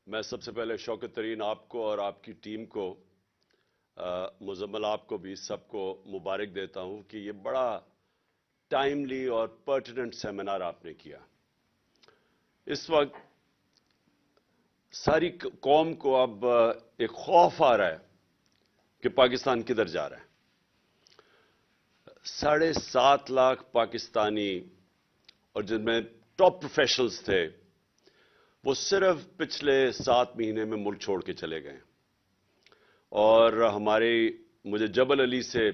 میں سب سے پہلے شوکت ترین آپ کو اور آپ کی ٹیم کو مزمل آپ کو بھی سب کو مبارک دیتا ہوں کہ یہ بڑا ٹائملی اور پرٹیننٹ سیمینار آپ نے کیا. اس وقت ساری قوم کو اب ایک خوف آ رہا ہے کہ پاکستان کدھر جا رہا ہے. 7.5 لاکھ پاکستانی اور جن میں ٹاپ پروفیشنلز تھے وہ صرف پچھلے 7 مہینے میں ملک چھوڑ کے چلے گئے. اور مجھے جبل علی سے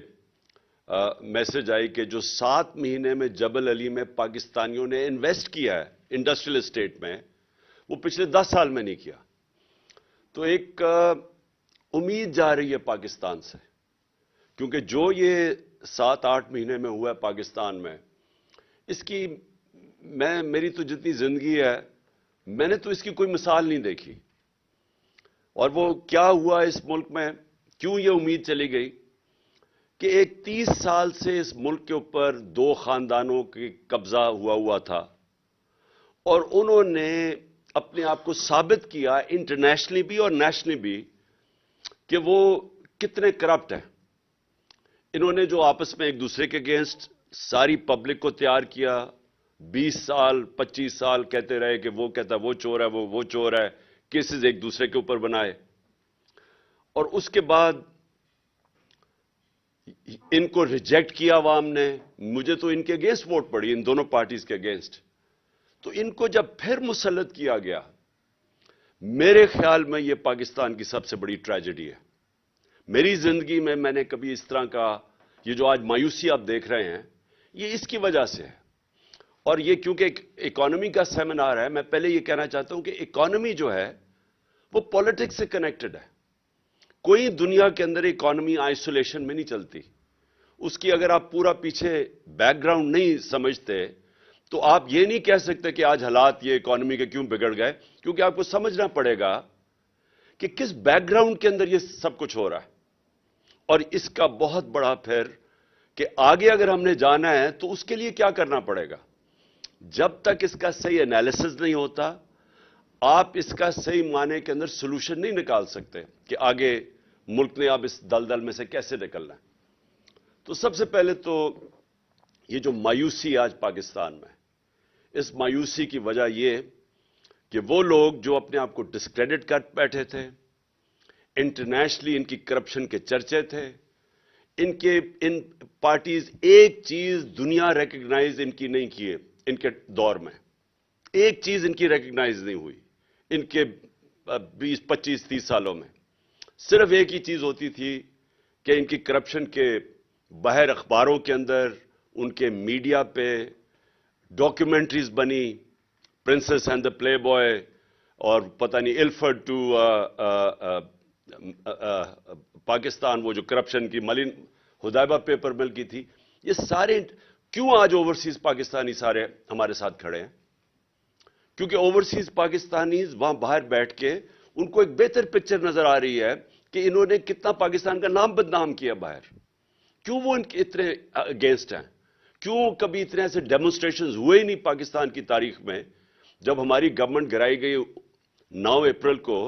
میسج آئی کہ جو 7 مہینے میں جبل علی میں پاکستانیوں نے انویسٹ کیا ہے انڈسٹریل اسٹیٹ میں، وہ پچھلے 10 سال میں نہیں کیا. تو ایک امید جا رہی ہے پاکستان سے، کیونکہ جو یہ 7-8 مہینے میں ہوا ہے پاکستان میں، اس کی میری تو جتنی زندگی ہے میں نے تو اس کی کوئی مثال نہیں دیکھی. اور وہ کیا ہوا اس ملک میں، کیوں یہ امید چلی گئی کہ ایک 30 سال سے اس ملک کے اوپر 2 خاندانوں کی قبضہ ہوا تھا اور انہوں نے اپنے آپ کو ثابت کیا انٹرنیشنلی بھی اور نیشنلی بھی کہ وہ کتنے کرپٹ ہیں. انہوں نے جو آپس میں ایک دوسرے کے اگینسٹ ساری پبلک کو تیار کیا، 20 سال 25 سال کہتے رہے کہ وہ کہتا ہے وہ چور ہے، وہ چور ہے، کیسز ایک دوسرے کے اوپر بنائے. اور اس کے بعد ان کو ریجیکٹ کیا عوام نے. مجھے تو ان کے اگینسٹ ووٹ پڑی، ان دونوں پارٹیز کے اگینسٹ. تو ان کو جب پھر مسلط کیا گیا، میرے خیال میں یہ پاکستان کی سب سے بڑی ٹریجڈی ہے. میری زندگی میں میں نے کبھی اس طرح کا یہ جو آج مایوسی آپ دیکھ رہے ہیں، یہ اس کی وجہ سے ہے. اور یہ کیونکہ اکانومی کا سیمینار ہے، میں پہلے یہ کہنا چاہتا ہوں کہ اکانومی جو ہے وہ پولیٹکس سے کنیکٹڈ ہے. کوئی دنیا کے اندر اکانومی آئسولیشن میں نہیں چلتی. اس کی اگر آپ پورا پیچھے بیک گراؤنڈ نہیں سمجھتے تو آپ یہ نہیں کہہ سکتے کہ آج حالات یہ اکانومی کے کیوں بگڑ گئے، کیونکہ آپ کو سمجھنا پڑے گا کہ کس بیک گراؤنڈ کے اندر یہ سب کچھ ہو رہا ہے. اور اس کا بہت بڑا پھر کہ آگے اگر ہم نے جانا ہے تو اس کے لیے کیا کرنا پڑے گا. جب تک اس کا صحیح انالیسس نہیں ہوتا، آپ اس کا صحیح معنی کے اندر سولوشن نہیں نکال سکتے کہ آگے ملک نے اب اس دلدل میں سے کیسے نکلنا ہے. تو سب سے پہلے تو یہ جو مایوسی آج پاکستان میں، اس مایوسی کی وجہ یہ کہ وہ لوگ جو اپنے آپ کو ڈسکریڈٹ کر بیٹھے تھے، انٹرنیشنلی ان کی کرپشن کے چرچے تھے، ان پارٹیز ایک چیز دنیا ریکگنائز ان کی نہیں کیے. ان کے دور میں ایک چیز ان کی ریکگنائز نہیں ہوئی. ان کے 20-25-30 سالوں میں صرف ایک ہی چیز ہوتی تھی کہ ان کی کرپشن کے باہر اخباروں کے اندر، ان کے میڈیا پہ ڈاکیومنٹریز بنی، princess and the play boy اور پتہ نہیں الفرڈ ٹو پاکستان، وہ جو کرپشن کی ملین حدیبہ پیپر مل کی تھی. یہ سارے کیوں آج اوورسیز پاکستانی سارے ہمارے ساتھ کھڑے ہیں؟ کیونکہ اوورسیز پاکستانیز وہاں باہر بیٹھ کے ان کو ایک بہتر پکچر نظر آ رہی ہے کہ انہوں نے کتنا پاکستان کا نام بدنام کیا باہر. کیوں وہ ان کے اتنے اگینسٹ ہیں؟ کیوں کبھی اتنے ایسے ڈیمونسٹریشنز ہوئے ہی نہیں پاکستان کی تاریخ میں؟ جب ہماری گورنمنٹ گرائی گئی 9 اپریل کو،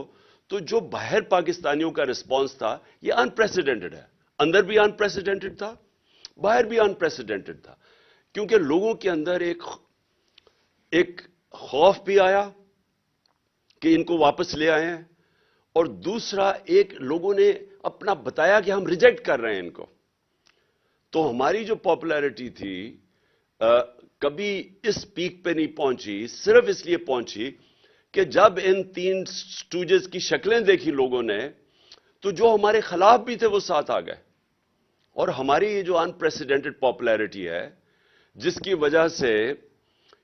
تو جو باہر پاکستانیوں کا رسپانس تھا یہ انپریسیڈنٹڈ ہے. اندر بھی انپریسیڈنٹڈ تھا، باہر بھی انپریسیڈنٹڈ تھا. کیونکہ لوگوں کے اندر ایک خوف بھی آیا کہ ان کو واپس لے آئے ہیں، اور دوسرا ایک لوگوں نے اپنا بتایا کہ ہم ریجیکٹ کر رہے ہیں ان کو. تو ہماری جو پاپولیرٹی تھی کبھی اس پیک پہ نہیں پہنچی، صرف اس لیے پہنچی کہ جب ان 3 سٹوجز کی شکلیں دیکھی لوگوں نے تو جو ہمارے خلاف بھی تھے وہ ساتھ آ گئے. اور ہماری یہ جو انپریسیڈنٹڈ پاپولیرٹی ہے، جس کی وجہ سے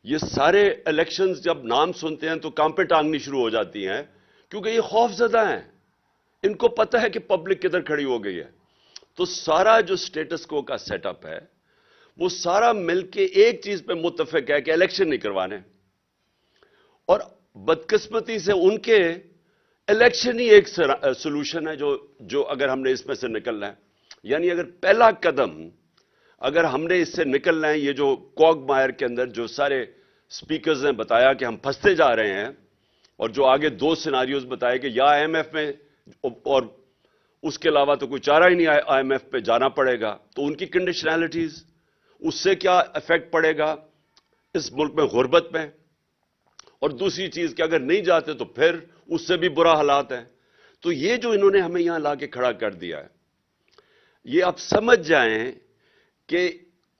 یہ سارے الیکشنز جب نام سنتے ہیں تو کانپیں ٹانگنی شروع ہو جاتی ہیں، کیونکہ یہ خوف زدہ ہیں. ان کو پتہ ہے کہ پبلک کدھر کھڑی ہو گئی ہے. تو سارا جو سٹیٹس کو کا سیٹ اپ ہے وہ سارا مل کے ایک چیز پہ متفق ہے کہ الیکشن نہیں کروانے. اور بدقسمتی سے ان کے الیکشن ہی ایک سولوشن ہے جو اگر ہم نے اس میں سے نکلنا ہے، یعنی اگر پہلا قدم اگر ہم نے اس سے نکلنا ہے، یہ جو کوگ مائر کے اندر جو سارے سپیکرز نے بتایا کہ ہم پھنستے جا رہے ہیں، اور جو آگے دو سیناریوز بتائے کہ یا آئی ایم ایف میں اور اس کے علاوہ تو کوئی چارہ ہی نہیں آئی ایم ایف پہ جانا پڑے گا، تو ان کی کنڈیشنلٹیز، اس سے کیا افیکٹ پڑے گا اس ملک میں غربت میں، اور دوسری چیز کہ اگر نہیں جاتے تو پھر اس سے بھی برا حالات ہیں. تو یہ جو انہوں نے ہمیں یہاں لا کے کھڑا کر دیا ہے، یہ آپ سمجھ جائیں کہ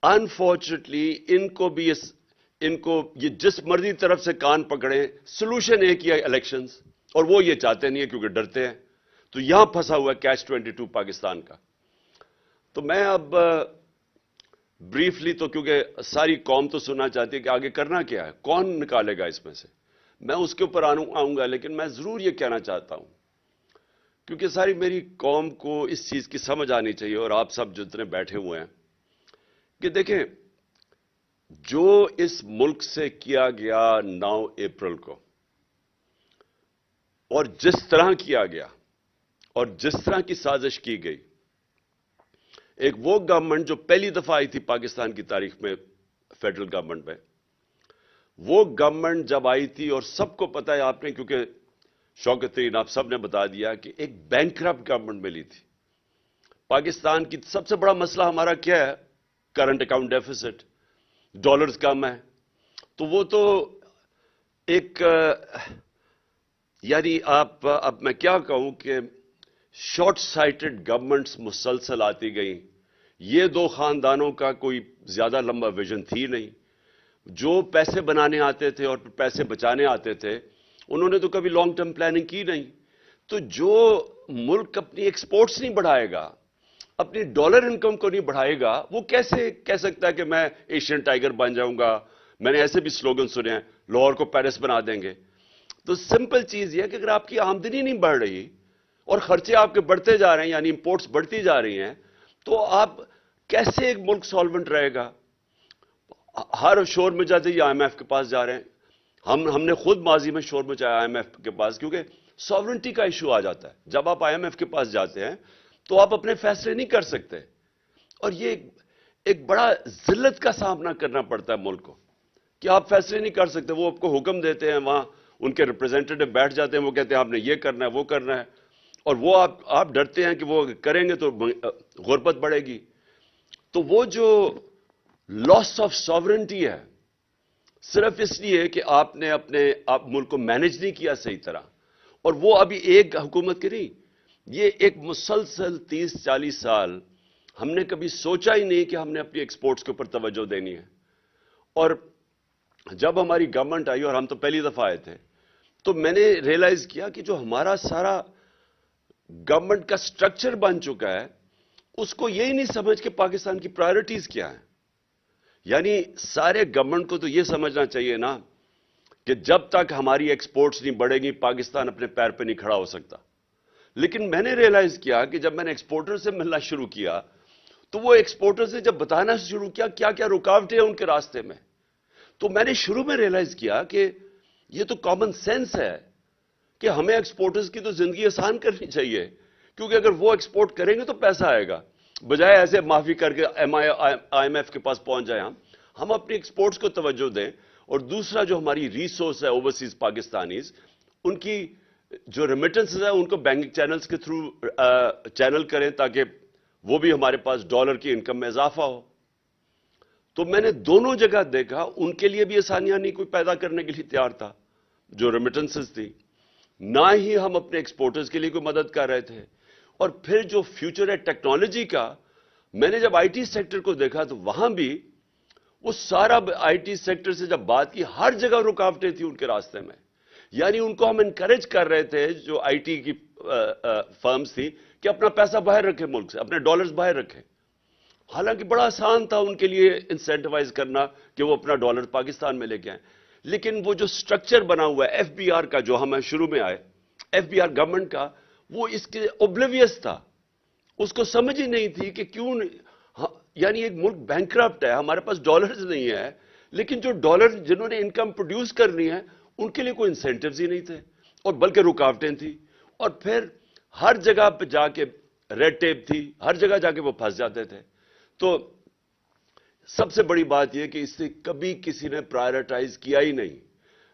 انفارچونیٹلی ان کو یہ جس مرضی طرف سے کان پکڑیں، سلوشن ایک ہی ہے الیکشنز، اور وہ یہ چاہتے نہیں ہے کیونکہ ڈرتے ہیں. تو یہاں پھنسا ہوا ہے کیچ 22 پاکستان کا. تو میں اب بریفلی، تو کیونکہ ساری قوم تو سننا چاہتی ہے کہ آگے کرنا کیا ہے، کون نکالے گا اس میں سے، میں اس کے اوپر آؤں گا. لیکن میں ضرور یہ کہنا چاہتا ہوں، کیونکہ ساری میری قوم کو اس چیز کی سمجھ آنی چاہیے، اور آپ سب جتنے بیٹھے ہوئے ہیں، کہ دیکھیں جو اس ملک سے کیا گیا 9 اپریل کو، اور جس طرح کیا گیا اور جس طرح کی سازش کی گئی، ایک وہ گورنمنٹ جو پہلی دفعہ آئی تھی پاکستان کی تاریخ میں فیڈرل گورنمنٹ میں، وہ گورنمنٹ جب آئی تھی، اور سب کو پتا ہے، آپ نے کیونکہ شوکت ترین آپ سب نے بتا دیا کہ ایک بینکرپٹ گورنمنٹ ملی تھی. پاکستان کی سب سے بڑا مسئلہ ہمارا کیا ہے؟ کرنٹ اکاؤنٹ ڈیفیسٹ، ڈالرز کم ہے. تو وہ تو ایک یعنی اب میں کیا کہوں کہ شارٹ سائٹڈ گورنمنٹس مسلسل آتی گئیں. یہ دو خاندانوں کا کوئی زیادہ لمبا ویژن تھی نہیں. جو پیسے بنانے آتے تھے اور پیسے بچانے آتے تھے، انہوں نے تو کبھی لانگ ٹرم پلاننگ کی نہیں. تو جو ملک اپنی ایکسپورٹس نہیں بڑھائے گا، اپنی ڈالر انکم کو نہیں بڑھائے گا، وہ کیسے کہہ سکتا ہے کہ میں ایشین ٹائیگر بن جاؤں گا؟ میں نے ایسے بھی سلوگن سنے ہیں، لاہور کو پیرس بنا دیں گے. تو سمپل چیز یہ ہے کہ اگر آپ کی آمدنی نہیں بڑھ رہی اور خرچے آپ کے بڑھتے جا رہے ہیں، یعنی امپورٹس بڑھتی جا رہی ہیں، تو آپ کیسے ایک ملک سالونٹ رہے گا؟ ہر شور میں جاتے ہی آئی ایم ایف کے پاس جا رہے ہیں. ہم نے خود ماضی میں شور مچایا آئی ایم ایف کے پاس، کیونکہ ساورنٹی کا ایشو آ جاتا ہے. جب آپ آئی ایم ایف کے پاس جاتے ہیں تو آپ اپنے فیصلے نہیں کر سکتے، اور یہ ایک بڑا ذلت کا سامنا کرنا پڑتا ہے ملک کو کہ آپ فیصلے نہیں کر سکتے. وہ آپ کو حکم دیتے ہیں، وہاں ان کے ریپرزینٹیٹو بیٹھ جاتے ہیں، وہ کہتے ہیں آپ نے یہ کرنا ہے، وہ کرنا ہے، اور وہ آپ ڈرتے ہیں کہ وہ کریں گے تو غربت بڑھے گی. تو وہ جو لاس آف ساورنٹی ہے، صرف اس لیے کہ آپ نے آپ ملک کو مینج نہیں کیا صحیح طرح. اور وہ ابھی ایک حکومت کی نہیں، یہ ایک مسلسل 30-40 سال ہم نے کبھی سوچا ہی نہیں کہ ہم نے اپنی ایکسپورٹس کے اوپر توجہ دینی ہے. اور جب ہماری گورنمنٹ آئی، اور ہم تو پہلی دفعہ آئے تھے، تو میں نے ریئلائز کیا کہ جو ہمارا سارا گورنمنٹ کا سٹرکچر بن چکا ہے، اس کو یہی نہیں سمجھ کہ پاکستان کی پرائرٹیز کیا ہیں. یعنی سارے گورنمنٹ کو تو یہ سمجھنا چاہیے نا کہ جب تک ہماری ایکسپورٹس نہیں بڑھے گی، پاکستان اپنے پیر پہ نہیں کھڑا ہو سکتا. لیکن میں نے ریئلائز کیا کہ جب میں نے ایکسپورٹر سے ملنا شروع کیا، تو وہ ایکسپورٹر سے جب بتانا شروع کیا کیا کیا رکاوٹیں ہیں ان کے راستے میں، تو میں نے شروع میں ریئلائز کیا کہ یہ تو کامن سینس ہے کہ ہمیں ایکسپورٹرز کی تو زندگی آسان کرنی چاہیے، کیونکہ اگر وہ ایکسپورٹ کریں گے تو پیسہ آئے گا، بجائے ایسے معافی کر کے آئی ایم ایف کے پاس پہنچ جائیں. ہم اپنی ایکسپورٹس کو توجہ دیں. اور دوسرا جو ہماری ریسورس ہے اوورسیز پاکستانیز، ان کی جو ریمیٹنسز ہیں ان کو بینکنگ چینلز کے تھرو چینل کریں تاکہ وہ بھی ہمارے پاس ڈالر کی انکم میں اضافہ ہو. تو میں نے دونوں جگہ دیکھا، ان کے لیے بھی آسانیاں نہیں کوئی پیدا کرنے کے لیے تیار تھا جو ریمیٹنسز تھی، نہ ہی ہم اپنے ایکسپورٹرز کے لیے کوئی مدد کر رہے تھے. اور پھر جو فیوچر ہے ٹیکنالوجی کا، میں نے جب آئی ٹی سیکٹر کو دیکھا تو وہاں بھی وہ سارا آئی ٹی سیکٹر سے جب بات کی، ہر جگہ رکاوٹیں تھیں ان کے راستے میں. یعنی ان کو ہم انکریج کر رہے تھے، جو آئی ٹی کی فرمز تھی، کہ اپنا پیسہ باہر رکھیں ملک سے، اپنے ڈالرز باہر رکھیں. حالانکہ بڑا آسان تھا ان کے لیے انسینٹیوائز کرنا کہ وہ اپنا ڈالر پاکستان میں لے کے آئیں. لیکن وہ جو سٹرکچر بنا ہوا ہے ایف بی آر کا، جو ہم شروع میں آئے ایف بی آر گورنمنٹ کا، وہ اس کے اوبلیویس تھا. اس کو سمجھ ہی نہیں تھی کہ کیوں، یعنی ایک ملک بینکرپٹ ہے، ہمارے پاس ڈالرز نہیں ہے، لیکن جو ڈالر جنہوں نے انکم پروڈیوس کرنی ہے ان کے لیے کوئی انسینٹیوز ہی نہیں تھے، اور بلکہ رکاوٹیں تھیں. اور پھر ہر جگہ پہ جا کے ریڈ ٹیپ تھی، ہر جگہ جا کے وہ پھنس جاتے تھے. تو سب سے بڑی بات یہ کہ اس سے کبھی کسی نے پرائرٹائز کیا ہی نہیں.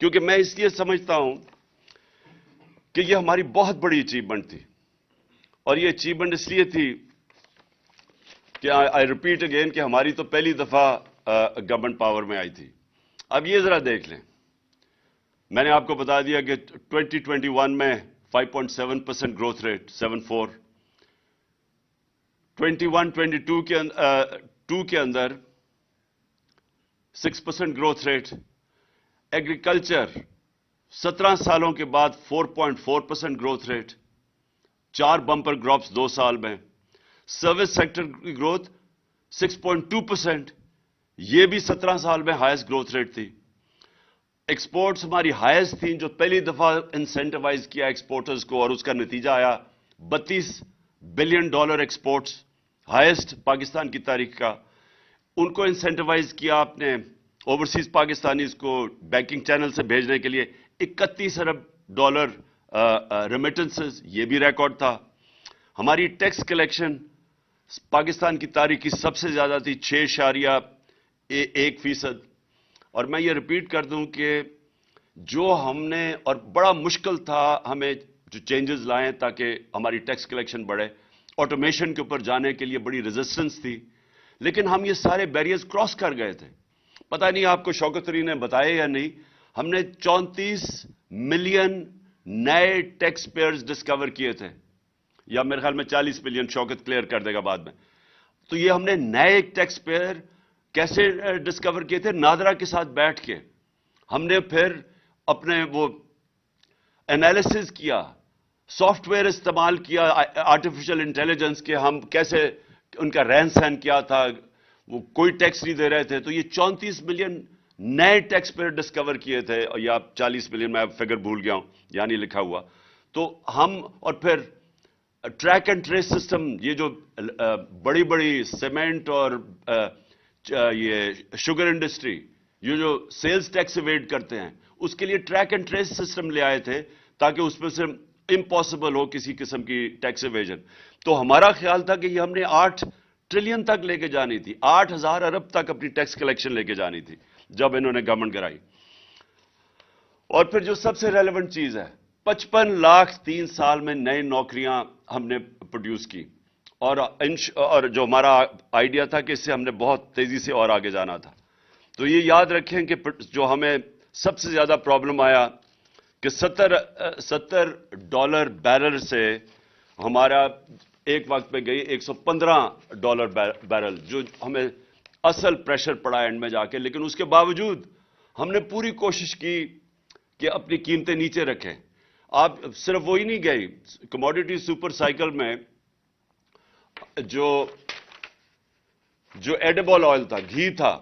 کیونکہ میں اس لیے سمجھتا ہوں کہ یہ ہماری بہت بڑی اچیومنٹ تھی، اور یہ اچیومنٹ اس لیے تھی کہ آئی ریپیٹ اگین کہ ہماری تو پہلی دفعہ گورنمنٹ پاور میں آئی تھی۔ اب یہ ذرا دیکھ لیں، میں نے آپ کو بتا دیا کہ 2021 میں 5.7% گروتھ ریٹ، 7.4، 21-22 کے اندر 6% گروتھ ریٹ، ایگریکلچر 17 سالوں کے بعد 4.4% گروتھ ریٹ، 4 بمپر کراپس 2 سال میں، سروس سیکٹر کی گروتھ 6.2%، یہ بھی 17 سال میں ہائیسٹ گروتھ ریٹ تھی۔ ایکسپورٹس ہماری ہائیسٹ تھیں، جو پہلی دفعہ انسینٹیوائز کیا ایکسپورٹرز کو، اور اس کا نتیجہ آیا $32 بلین ایکسپورٹس، ہائیسٹ پاکستان کی تاریخ کا۔ ان کو انسینٹیوائز کیا آپ نے اوورسیز پاکستانیز کو بینکنگ چینل سے بھیجنے کے لیے $31 ارب ریمیٹنسز، یہ بھی ریکارڈ تھا۔ ہماری ٹیکس کلیکشن پاکستان کی تاریخ کی سب سے زیادہ تھی، 6.1%۔ اور میں یہ ریپیٹ کر دوں کہ جو ہم نے، اور بڑا مشکل تھا ہمیں جو چینجز لائیں تاکہ ہماری ٹیکس کلیکشن بڑھے، آٹومیشن کے اوپر جانے کے لیے بڑی ریزسٹنس تھی، لیکن ہم یہ سارے بیریئرز کراس کر گئے تھے۔ پتہ نہیں آپ کو شوکت علی نے بتایا یا نہیں، ہم نے 34 ملین نئے ٹیکس پیئرز ڈسکور کیے تھے، یا میرے خیال میں 40 ملین، شوکت کلیئر کر دے گا بعد میں۔ تو یہ ہم نے نئے ٹیکس پیئر کیسے ڈسکور کیے تھے؟ نادرا کے ساتھ بیٹھ کے ہم نے پھر اپنے وہ انالیسز کیا، سافٹ ویئر استعمال کیا آرٹیفیشل انٹیلیجنس کے، ہم کیسے ان کا رہن سہن کیا تھا، وہ کوئی ٹیکس نہیں دے رہے تھے۔ تو یہ 34 ملین نئے ٹیکس پیئر ڈسکور کیے تھے، یا 40 ملین، میں فگر بھول گیا ہوں، یہاں نہیں لکھا ہوا۔ تو ہم، اور پھر ٹریک اینڈ ٹریس سسٹم، یہ جو بڑی بڑی سیمنٹ اور یہ شوگر انڈسٹری، یہ جو سیلز ٹیکس ایویڈ کرتے ہیں، اس کے لیے ٹریک اینڈ ٹریس سسٹم لے آئے تھے تاکہ اس میں سے امپاسبل ہو کسی قسم کی ٹیکس ایویژن۔ تو ہمارا خیال تھا کہ یہ ہم نے 8 ٹریلین تک لے کے جانی تھی، 8,000 ارب تک اپنی ٹیکس کلیکشن لے کے جانی تھی جب انہوں نے گورنمنٹ کرائی۔ اور پھر جو سب سے ریلیونٹ چیز ہے، 55 لاکھ 3 سال میں نئی نوکریاں ہم نے پروڈیوس کی، اور جو ہمارا آئیڈیا تھا کہ اس سے ہم نے بہت تیزی سے اور آگے جانا تھا۔ تو یہ یاد رکھیں کہ جو ہمیں سب سے زیادہ پرابلم آیا کہ $70 بیرل سے ہمارا ایک وقت پہ گئی $115 بیرل، جو ہمیں اصل پریشر پڑا اینڈ میں جا کے۔ لیکن اس کے باوجود ہم نے پوری کوشش کی کہ اپنی قیمتیں نیچے رکھیں۔ آپ صرف وہی نہیں گئی، کموڈیٹی سپر سائیکل میں جو ایڈیبل آئل تھا، گھی تھا،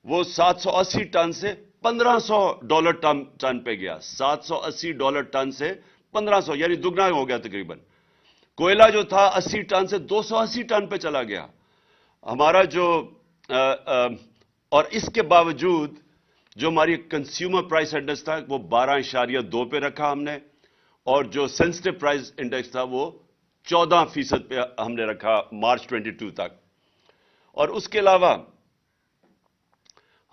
وہ $780 ٹن سے $1,500 ٹن پہ گیا، $780 ٹن سے 1500، یعنی دگنا ہو گیا تقریباً۔ کوئلہ جو تھا 80 ٹن سے 280 ٹن پہ چلا گیا ہمارا اور اس کے باوجود جو ہماری کنزیومر پرائس انڈیکس تھا وہ 12.2 پہ رکھا ہم نے، اور جو سینسٹیو پرائس انڈیکس تھا وہ 14% پہ ہم نے رکھا مارچ 22 تک۔ اور اس کے علاوہ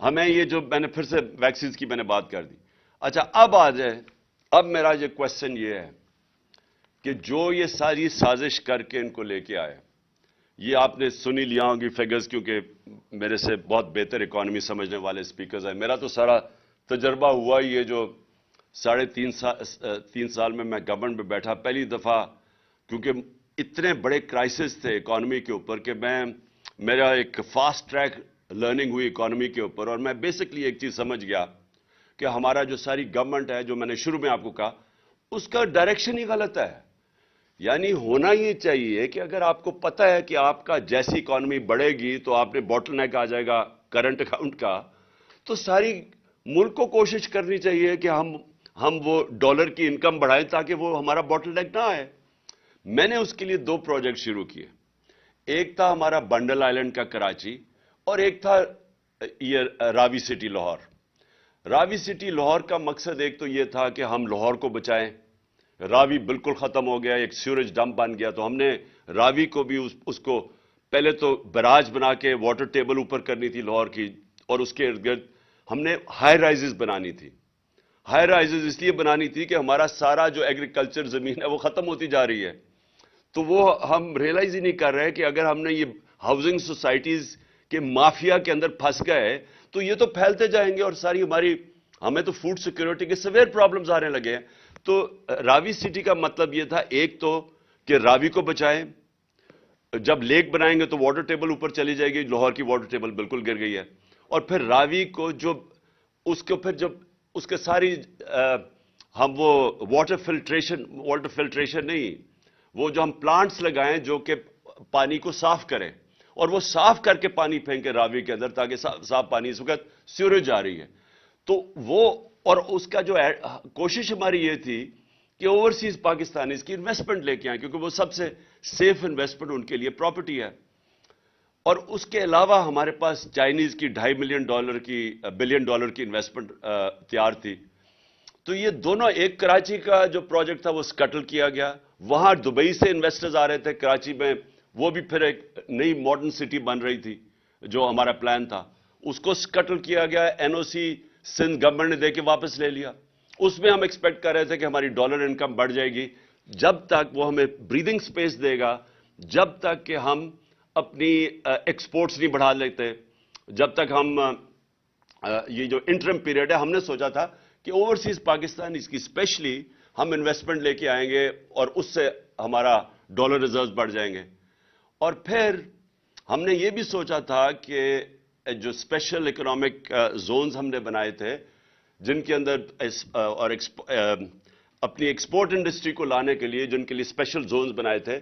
ہمیں یہ جو میں نے پھر سے ویکسینز کی میں نے بات کر دی۔ اچھا، اب آ جائے، اب میرا یہ کوشچن یہ ہے کہ جو یہ ساری سازش کر کے ان کو لے کے آئے، یہ آپ نے سنی لیا ہوں گی فگرز، کیونکہ میرے سے بہت بہتر اکانومی سمجھنے والے اسپیکرز ہیں۔ میرا تو سارا تجربہ ہوا یہ جو 3.5 سال میں گورنمنٹ میں بیٹھا، پہلی دفعہ، کیونکہ اتنے بڑے کرائسس تھے اکانومی کے اوپر کہ میرا ایک فاسٹ ٹریک لرننگ ہوئی اکانومی کے اوپر، اور میں بیسکلی ایک چیز سمجھ گیا کہ ہمارا جو ساری گورنمنٹ ہے، جو میں نے شروع میں آپ کو کہا، اس کا ڈائریکشن ہی غلط ہے۔ یعنی ہونا یہ چاہیے کہ اگر آپ کو پتہ ہے کہ آپ کا جیسی اکانومی بڑھے گی تو آپ نے باٹل نیک آ جائے گا کرنٹ اکاؤنٹ کا، تو ساری ملک کو کوشش کرنی چاہیے کہ ہم وہ ڈالر کی انکم بڑھائیں تاکہ وہ ہمارا باٹل نیک نہ آئے۔ میں نے اس کے لیے 2 پروجیکٹ شروع کیے، ایک تھا ہمارا بنڈل آئلینڈ کا کراچی، اور ایک تھا یہ راوی سٹی لاہور۔ راوی سٹی لاہور کا مقصد ایک تو یہ تھا کہ ہم لاہور کو بچائیں، راوی بالکل ختم ہو گیا، ایک سیوریج ڈمپ بن گیا، تو ہم نے راوی کو بھی اس کو پہلے تو براج بنا کے واٹر ٹیبل اوپر کرنی تھی لاہور کی، اور اس کے ارد گرد ہم نے ہائی رائزز بنانی تھی۔ ہائی رائزز اس لیے بنانی تھی کہ ہمارا سارا جو ایگریکلچر زمین ہے وہ ختم ہوتی جا رہی ہے. تو وہ ہم ریئلائز ہی نہیں کر رہے کہ اگر ہم نے یہ ہاؤسنگ سوسائٹیز کے مافیا کے اندر پھنس گئے تو یہ تو پھیلتے جائیں گے اور ساری ہمیں تو فوڈ سیکیورٹی کے سویر پرابلمز آنے لگے ہیں. تو راوی سٹی کا مطلب یہ تھا ایک تو کہ راوی کو بچائیں. جب لیک بنائیں گے تو واٹر ٹیبل اوپر چلی جائے گی. لاہور کی واٹر ٹیبل بالکل گر گئی ہے. اور پھر راوی کو اس کو پھر جب اس کے ساری ہم وہ واٹر فلٹریشن نہیں، وہ جو ہم پلانٹس لگائیں جو کہ پانی کو صاف کریں اور وہ صاف کر کے پانی پھینکے راوی کے اندر تاکہ صاف پانی اس وقت سیوریج آ رہی ہے. تو وہ اور اس کا جو کوشش ہماری یہ تھی کہ اوورسیز پاکستانیز کی انویسٹمنٹ لے کے آئیں کیونکہ وہ سب سے سیف انویسٹمنٹ ان کے لیے پراپرٹی ہے. اور اس کے علاوہ ہمارے پاس چائنیز کی $2.5 بلین کی انویسٹمنٹ تیار تھی. تو یہ دونوں، ایک کراچی کا جو پروجیکٹ تھا وہ سکٹل کیا گیا. وہاں دبئی سے انویسٹرز آ رہے تھے کراچی میں، وہ بھی پھر ایک نئی ماڈرن سٹی بن رہی تھی جو ہمارا پلان تھا، اس کو سکٹل کیا گیا. این او سی سندھ گورنمنٹ نے دے کے واپس لے لیا. اس میں ہم ایکسپیکٹ کر رہے تھے کہ ہماری ڈالر انکم بڑھ جائے گی جب تک وہ ہمیں بریدنگ سپیس دے گا، جب تک کہ ہم اپنی ایکسپورٹس نہیں بڑھا لیتے، جب تک ہم یہ جو انٹرم پیریڈ ہے. ہم نے سوچا تھا کہ اوورسیز پاکستان اس کی اسپیشلی ہم انویسٹمنٹ لے کے آئیں گے اور اس سے ہمارا ڈالر ریزروز بڑھ جائیں گے. اور پھر ہم نے یہ بھی سوچا تھا کہ جو اسپیشل اکنامک زونز ہم نے بنائے تھے جن کے اندر اور اپنی ایکسپورٹ انڈسٹری کو لانے کے لیے جن کے لیے اسپیشل زونز بنائے تھے،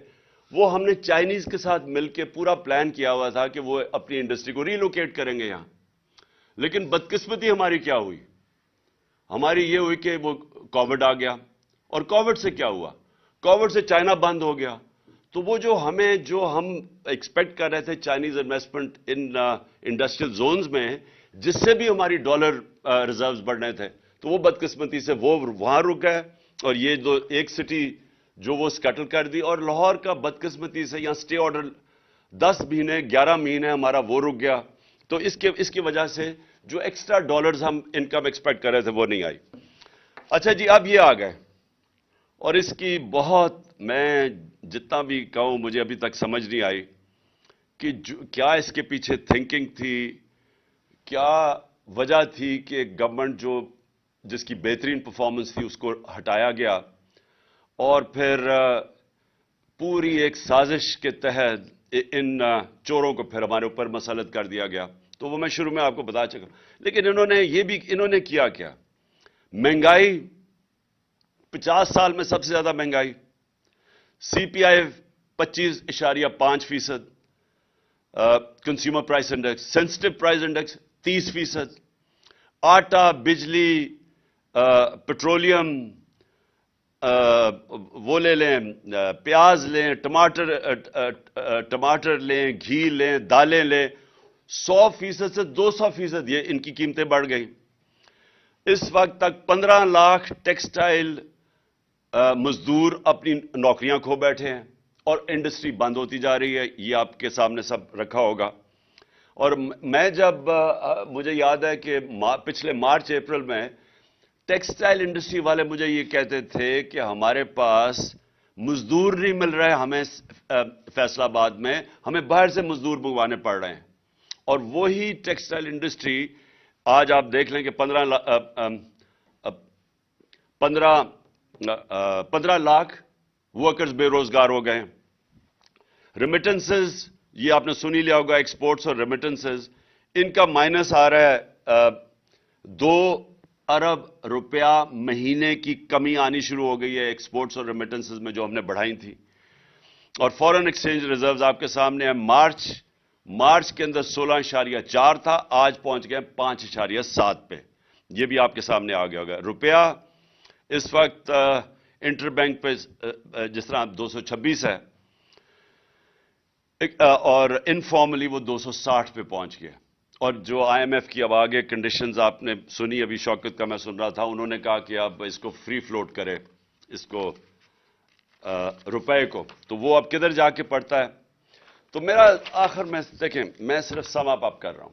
وہ ہم نے چائنیز کے ساتھ مل کے پورا پلان کیا ہوا تھا کہ وہ اپنی انڈسٹری کو ریلوکیٹ کریں گے یہاں. لیکن بدقسمتی ہماری کیا ہوئی؟ ہماری یہ ہوئی کہ وہ کووڈ آ گیا. اور کووڈ سے کیا ہوا؟ کووڈ سے چائنا بند ہو گیا. تو وہ جو ہم ایکسپیکٹ کر رہے تھے Chinese investment in industrial zones میں، جس سے بھی ہماری ڈالر ریزروز بڑھنے تھے، تو وہ بدقسمتی سے وہ وہاں رک گئے. اور یہ جو ایک سٹی جو وہ سکٹل کر دی، اور لاہور کا بدقسمتی سے یہاں سٹے آرڈر 10 مہینے 11 مہینے ہمارا وہ رک گیا. تو اس کی وجہ سے جو ایکسٹرا ڈالرز ہم انکم ایکسپیکٹ کر رہے تھے وہ نہیں آئی. اچھا جی، اب یہ آ گئے اور اس کی بہت، میں جتنا بھی کہوں مجھے ابھی تک سمجھ نہیں آئی کہ کیا اس کے پیچھے تھنکنگ تھی، کیا وجہ تھی کہ گورنمنٹ جس کی بہترین پرفارمنس تھی اس کو ہٹایا گیا اور پھر پوری ایک سازش کے تحت ان چوروں کو پھر ہمارے اوپر مسلط کر دیا گیا. تو وہ میں شروع میں آپ کو بتا چکا. لیکن انہوں نے کیا مہنگائی 50 سال میں سب سے زیادہ مہنگائی. سی پی آئی 25.5%، consumer price index, sensitive price index 30%، آٹا، بجلی، پیٹرولیم، وہ لے لیں، پیاز لیں، ٹماٹر لیں، گھی لیں، دالیں لیں، 100% سے 200% یہ ان کی قیمتیں بڑھ گئیں. اس وقت تک 15 لاکھ ٹیکسٹائل مزدور اپنی نوکریاں کھو بیٹھے ہیں اور انڈسٹری بند ہوتی جا رہی ہے. یہ آپ کے سامنے سب رکھا ہوگا. اور میں جب مجھے یاد ہے کہ پچھلے مارچ اپریل میں ٹیکسٹائل انڈسٹری والے مجھے یہ کہتے تھے کہ ہمارے پاس مزدور نہیں مل رہے، ہمیں فیصل آباد میں ہمیں باہر سے مزدور منگوانے پڑ رہے ہیں. اور وہی ٹیکسٹائل انڈسٹری آج آپ دیکھ لیں کہ 15 لاکھ ورکرز بے روزگار ہو گئے. ریمیٹنسز، یہ آپ نے سنی لیا ہوگا، ایکسپورٹس اور ریمیٹنسز ان کا مائنس آ رہا ہے. 2 ارب روپیہ مہینے کی کمی آنی شروع ہو گئی ہے ایکسپورٹس اور ریمیٹنسز میں جو ہم نے بڑھائی تھی. اور فورن ایکسچینج ریزروز آپ کے سامنے ہیں. مارچ کے اندر 16.4 تھا، آج پہنچ گئے 5.7 پہ. یہ بھی آپ کے سامنے آ گیا ہوگا. روپیہ اس وقت انٹر بینک پہ جس طرح 226 ہے اور انفارملی وہ 260 پہ پہنچ گیا. اور جو آئی ایم ایف کی اب آگے کنڈیشنز آپ نے سنی، ابھی شوکت کا میں سن رہا تھا، انہوں نے کہا کہ اب اس کو فری فلوٹ کرے، اس کو روپے کو، تو وہ اب کدھر جا کے پڑتا ہے. تو میرا آخر میں دیکھیں، میں صرف سم اپ کر رہا ہوں.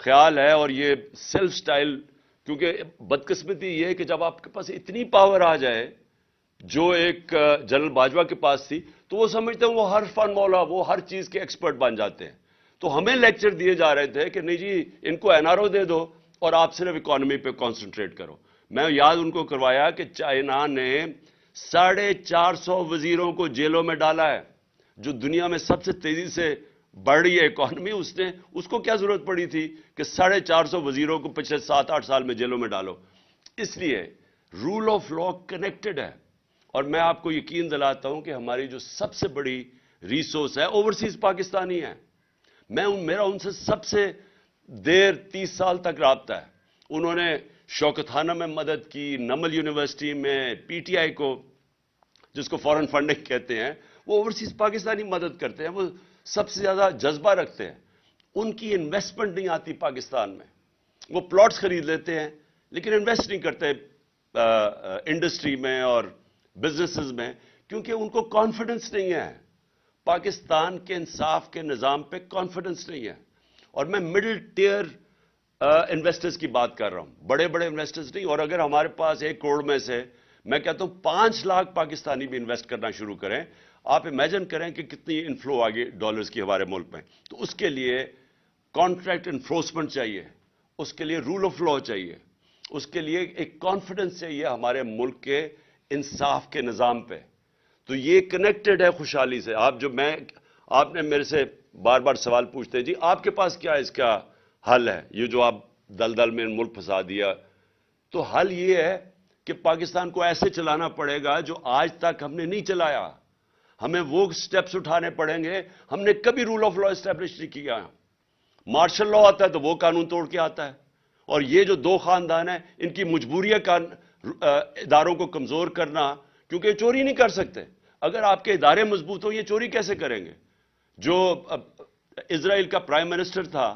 خیال ہے اور یہ سیلف سٹائل، کیونکہ بدقسمتی یہ ہے کہ جب آپ کے پاس اتنی پاور آ جائے جو ایک جنرل باجوہ کے پاس تھی، تو وہ سمجھتے ہیں وہ ہر فن مولا، وہ ہر چیز کے ایکسپرٹ بن جاتے ہیں. تو ہمیں لیکچر دیے جا رہے تھے کہ نہیں جی ان کو NRO دے دو اور آپ صرف اکانومی پہ کانسنٹریٹ کرو. میں یاد ان کو کروایا کہ چائنا نے 450 وزیروں کو جیلوں میں ڈالا ہے، جو دنیا میں سب سے تیزی سے بڑھ رہی ہے اکانومی. اس کو کیا ضرورت پڑی تھی کہ 450 وزیروں کو پچھلے 7-8 سال میں جیلوں میں ڈالو. اس لیے رول آف لا کنیکٹڈ ہے. اور میں آپ کو یقین دلاتا ہوں کہ ہماری جو سب سے بڑی ریسورس ہے اوورسیز پاکستانی ہے. میرا ان سے سب سے دیر 30 سال تک رابطہ ہے. انہوں نے شوکت خانہ میں مدد کی، نمل یونیورسٹی میں، PTI کو جس کو فورن فنڈنگ کہتے ہیں، وہ اوورسیز پاکستانی مدد کرتے ہیں. وہ سب سے زیادہ جذبہ رکھتے ہیں. ان کی انویسٹمنٹ نہیں آتی پاکستان میں. وہ پلاٹس خرید لیتے ہیں لیکن انویسٹ نہیں کرتے انڈسٹری میں اور بزنسز میں، کیونکہ ان کو کانفیڈنس نہیں ہے. پاکستان کے انصاف کے نظام پہ کانفیڈنس نہیں ہے. اور میں مڈل ٹیئر انویسٹرز کی بات کر رہا ہوں، بڑے بڑے انویسٹرز نہیں. اور اگر ہمارے پاس 1 کروڑ میں سے میں کہتا ہوں 5 لاکھ پاکستانی بھی انویسٹ کرنا شروع کریں، آپ امیجن کریں کہ کتنی انفلو آگے ڈالرز کی ہمارے ملک میں. تو اس کے لیے کانٹریکٹ انفورسمنٹ چاہیے، اس کے لیے رول آف لا چاہیے، اس کے لیے ایک کانفیڈنس چاہیے ہمارے ملک کے انصاف کے نظام پہ. تو یہ کنیکٹڈ ہے خوشحالی سے. آپ نے میرے سے بار بار سوال پوچھتے ہیں جی آپ کے پاس کیا اس کا حل ہے، یہ جو آپ دلدل میں ملک پھنسا دیا. تو حل یہ ہے کہ پاکستان کو ایسے چلانا پڑے گا جو آج تک ہم نے نہیں چلایا. ہمیں وہ سٹیپس اٹھانے پڑیں گے. ہم نے کبھی رول آف لا اسٹیبلش نہیں کیا. مارشل لا آتا ہے تو وہ قانون توڑ کے آتا ہے. اور یہ جو 2 خاندان ہیں ان کی مجبوری ہے اداروں کو کمزور کرنا، کیونکہ چوری نہیں کر سکتے. اگر آپ کے ادارے مضبوط ہوں یہ چوری کیسے کریں گے؟ جو اسرائیل کا پرائم منسٹر تھا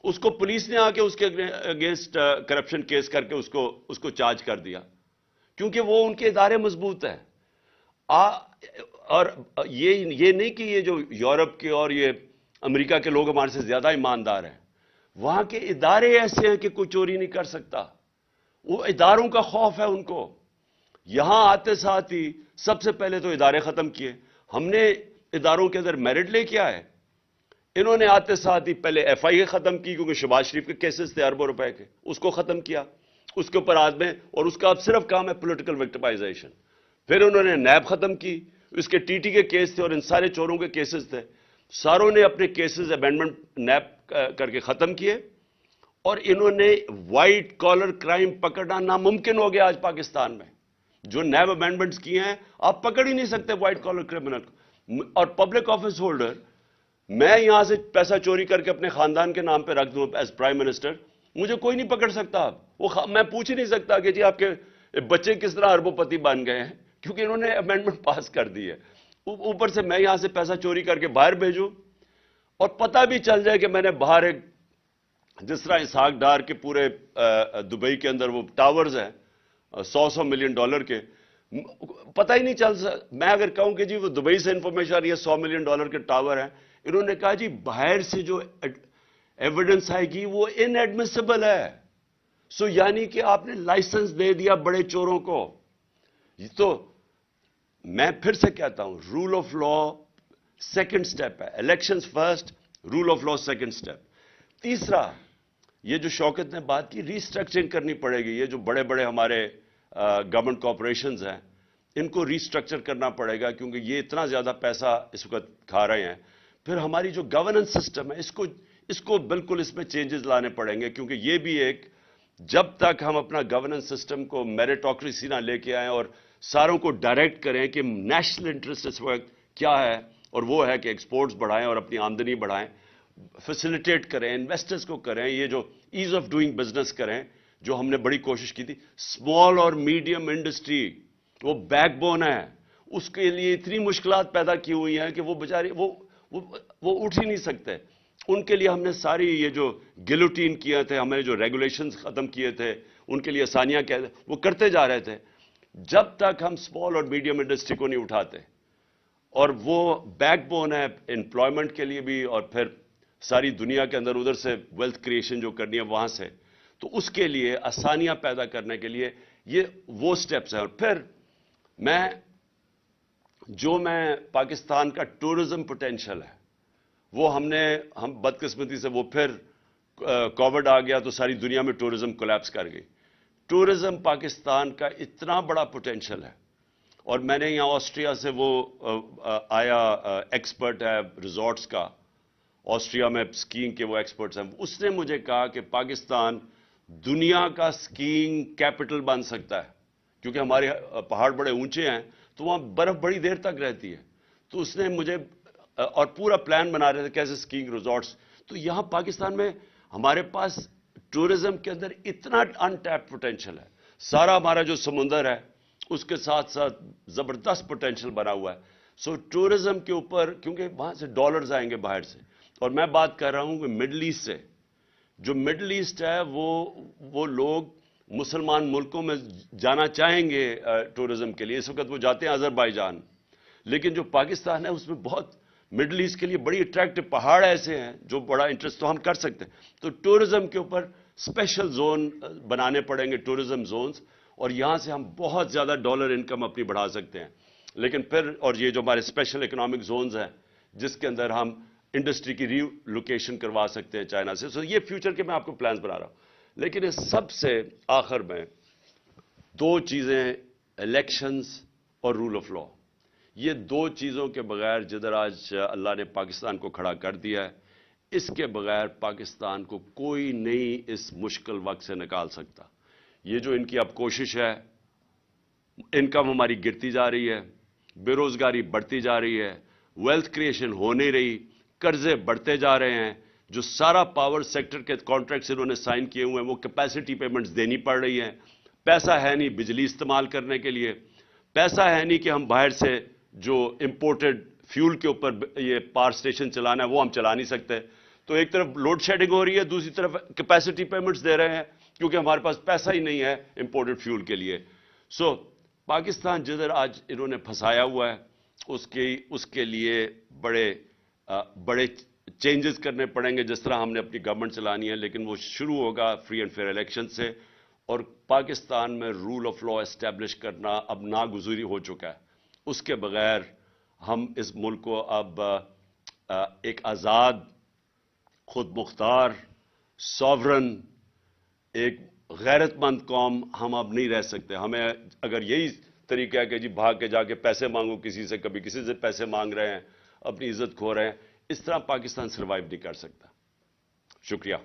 اس کو پولیس نے آ کے اس کے اگینسٹ کرپشن کیس کر کے اس کو چارج کر دیا، کیونکہ وہ ان کے ادارے مضبوط ہیں. اور یہ نہیں کہ یہ جو یورپ کے اور یہ امریکہ کے لوگ ہمارے سے زیادہ ایماندار ہیں. وہاں کے ادارے ایسے ہیں کہ کوئی چوری نہیں کر سکتا. وہ اداروں کا خوف ہے ان کو. یہاں آتے ساتھ ہی سب سے پہلے تو ادارے ختم کیے. ہم نے اداروں کے اندر میرٹ لے کے آئے. انہوں نے آتے ساتھ ہی پہلے FIA ختم کی، کیونکہ شہباز شریف کے کیسز تھے اربوں روپے کے، اس کو ختم کیا. اس کے اوپر آدمی، اور اس کا اب صرف کام ہے پولیٹیکل وکٹمائزیشن. پھر انہوں نے نیب ختم کی، اس کے TT کے کیس تھے اور ان سارے چوروں کے کیسز تھے. ساروں نے اپنے کیسز امینڈمنٹ نیب کر کے ختم کیے. اور انہوں نے وائٹ کالر کرائم پکڑنا ناممکن ہو گیا آج پاکستان میں. جو نیب امینڈمنٹس کیے ہیں آپ پکڑ ہی نہیں سکتے وائٹ کالر کرمنل. اور پبلک آفس ہولڈر، میں یہاں سے پیسہ چوری کر کے اپنے خاندان کے نام پہ رکھ دوں ایز پرائم منسٹر، مجھے کوئی نہیں پکڑ سکتا. میں پوچھ ہی نہیں سکتا کہ جی آپ کے بچے کس طرح اربوں پتی بن گئے ہیں، کیونکہ انہوں نے امینڈمنٹ پاس کر دی ہے. اوپر سے میں یہاں سے پیسہ چوری کر کے باہر بھیجوں اور پتہ بھی چل جائے کہ میں نے باہر ایک، جس طرح اسحاق ڈار کے پورے دبئی کے اندر وہ ٹاورز ہیں $100 ملین کے، پتہ ہی نہیں چل سکتا. میں اگر کہوں کہ جی وہ دبئی سے انفارمیشن آ رہی ہے $100 ملین کے ٹاور ہیں، انہوں نے کہا جی باہر سے جو ایویڈنس آئے گی وہ ان ایڈمیسیبل ہے. سو یعنی کہ آپ نے لائسنس دے دیا بڑے چوروں کو. تو میں پھر سے کہتا ہوں rule of law second step ہے. Elections first, rule of law second step. تیسرا، یہ جو شوکت نے بات کی ری اسٹرکچرنگ کرنی پڑے گی. یہ جو بڑے بڑے ہمارے گورنمنٹ کارپوریشنز ہیں ان کو ری اسٹرکچر کرنا پڑے گا، کیونکہ یہ اتنا زیادہ پیسہ اس وقت کھا رہے ہیں. پھر ہماری جو گورننس سسٹم ہے اس کو بالکل اس میں چینجز لانے پڑیں گے، کیونکہ یہ بھی ایک، جب تک ہم اپنا گورننس سسٹم کو میریٹوکریسی نہ لے کے آئیں اور ساروں کو ڈائریکٹ کریں کہ نیشنل انٹرسٹ اس وقت کیا ہے، اور وہ ہے کہ ایکسپورٹس بڑھائیں اور اپنی آمدنی بڑھائیں، فیسیلیٹیٹ کریں، انویسٹرز کو کریں، یہ جو ایز آف ڈوئنگ بزنس کریں، جو ہم نے بڑی کوشش کی تھی. اسمال اور میڈیم انڈسٹری وہ بیک بون ہے. اس کے لیے اتنی مشکلات پیدا کی ہوئی ہیں کہ وہ بیچارے وہ اٹھ ہی نہیں سکتے. ان کے لیے ہم نے ساری یہ جو گلوٹین کیے تھے، ہمیں جو ریگولیشنز ختم کیے تھے، ان کے لیے آسانیاں وہ کرتے جا رہے تھے. جب تک ہم اسمال اور میڈیم انڈسٹری کو نہیں اٹھاتے، اور وہ بیک بون ہے امپلائمنٹ کے لیے بھی اور پھر ساری دنیا کے اندر ادھر سے ویلتھ کریشن جو کرنی ہے وہاں سے، تو اس کے لیے آسانیاں پیدا کرنے کے لیے یہ وہ سٹیپس ہیں. اور پھر میں پاکستان کا ٹورزم پوٹینشل ہے وہ ہم بدقسمتی سے وہ پھر کووڈ آ گیا تو ساری دنیا میں ٹورزم کولیپس کر گئی. ٹورزم پاکستان کا اتنا بڑا پوٹینشل ہے. اور میں نے یہاں آسٹریا سے وہ آیا ایکسپرٹ ہے ریزورٹس کا، آسٹریا میں سکینگ کے وہ ایکسپرٹس ہیں، اس نے مجھے کہا کہ پاکستان دنیا کا سکینگ کیپٹل بن سکتا ہے، کیونکہ ہمارے پہاڑ بڑے اونچے ہیں تو وہاں برف بڑی دیر تک رہتی ہے. تو اس نے مجھے اور پورا پلان بنا رہے تھے کیسے سکینگ ریزورٹس. تو یہاں پاکستان میں ہمارے پاس ٹورزم کے اندر اتنا ان ٹیپ پوٹینشل ہے. سارا ہمارا جو سمندر ہے اس کے ساتھ ساتھ زبردست پوٹینشل بنا ہوا ہے. سو ٹورزم کے اوپر کیونکہ وہاں سے ڈالرز آئیں گے باہر سے، اور میں بات کر رہا ہوں کہ مڈل ایسٹ سے. جو مڈل ایسٹ ہے وہ لوگ مسلمان ملکوں میں جانا چاہیں گے ٹورزم کے لیے. اس وقت وہ جاتے ہیں آذربائیجان، لیکن جو پاکستان ہے اس میں بہت مڈل ایسٹ کے لیے بڑی اٹریکٹو پہاڑ ایسے ہیں جو بڑا انٹرسٹ تو ہم کر سکتے ہیں. تو ٹورزم کے اوپر اسپیشل زون بنانے پڑیں گے، ٹورزم زونز، اور یہاں سے ہم بہت زیادہ ڈالر انکم اپنی بڑھا سکتے ہیں. لیکن پھر اور یہ جو ہمارے اسپیشل اکنامک زونز ہیں جس کے اندر ہم انڈسٹری کی ری لوکیشن کروا سکتے ہیں چائنا سے. سو یہ فیوچر کے میں آپ کو پلانز بنا رہا ہوں. لیکن اس سب سے آخر میں دو چیزیں، الیکشنز اور رول آف لا. یہ دو چیزوں کے بغیر جدھر آج اللہ نے پاکستان کو کھڑا کر دیا ہے، اس کے بغیر پاکستان کو کوئی نہیں اس مشکل وقت سے نکال سکتا. یہ جو ان کی اب کوشش ہے، انکم ہماری گرتی جا رہی ہے، بے روزگاری بڑھتی جا رہی ہے، ویلتھ کریشن ہو نہیں رہی، قرضے بڑھتے جا رہے ہیں، جو سارا پاور سیکٹر کے کانٹریکٹس انہوں نے سائن کیے ہوئے ہیں وہ کیپیسٹی پیمنٹس دینی پڑ رہی ہیں. پیسہ ہے نہیں بجلی استعمال کرنے کے لیے، پیسہ ہے نہیں کہ ہم باہر سے جو امپورٹڈ فیول کے اوپر یہ پاور اسٹیشن چلانا ہے وہ ہم چلا نہیں سکتے. تو ایک طرف لوڈ شیڈنگ ہو رہی ہے، دوسری طرف کیپیسٹی پیمنٹس دے رہے ہیں کیونکہ ہمارے پاس پیسہ ہی نہیں ہے امپورٹڈ فیول کے لیے. سو پاکستان جدھر آج انہوں نے پھنسایا ہوا ہے اس کے لیے بڑے چینجز کرنے پڑیں گے. جس طرح ہم نے اپنی گورنمنٹ چلانی ہے، لیکن وہ شروع ہوگا فری اینڈ فیئر الیکشن سے. اور پاکستان میں رول آف لا اسٹیبلش کرنا اب ناگزیر ہو چکا ہے. اس کے بغیر ہم اس ملک کو اب ایک آزاد، خود مختار، ساورن، ایک غیرت مند قوم ہم اب نہیں رہ سکتے. ہمیں اگر یہی طریقہ ہے کہ جی بھاگ کے جا کے پیسے مانگو کسی سے، کبھی کسی سے پیسے مانگ رہے ہیں، اپنی عزت کھو رہے ہیں، اس طرح پاکستان سروائیو نہیں کر سکتا. شکریہ.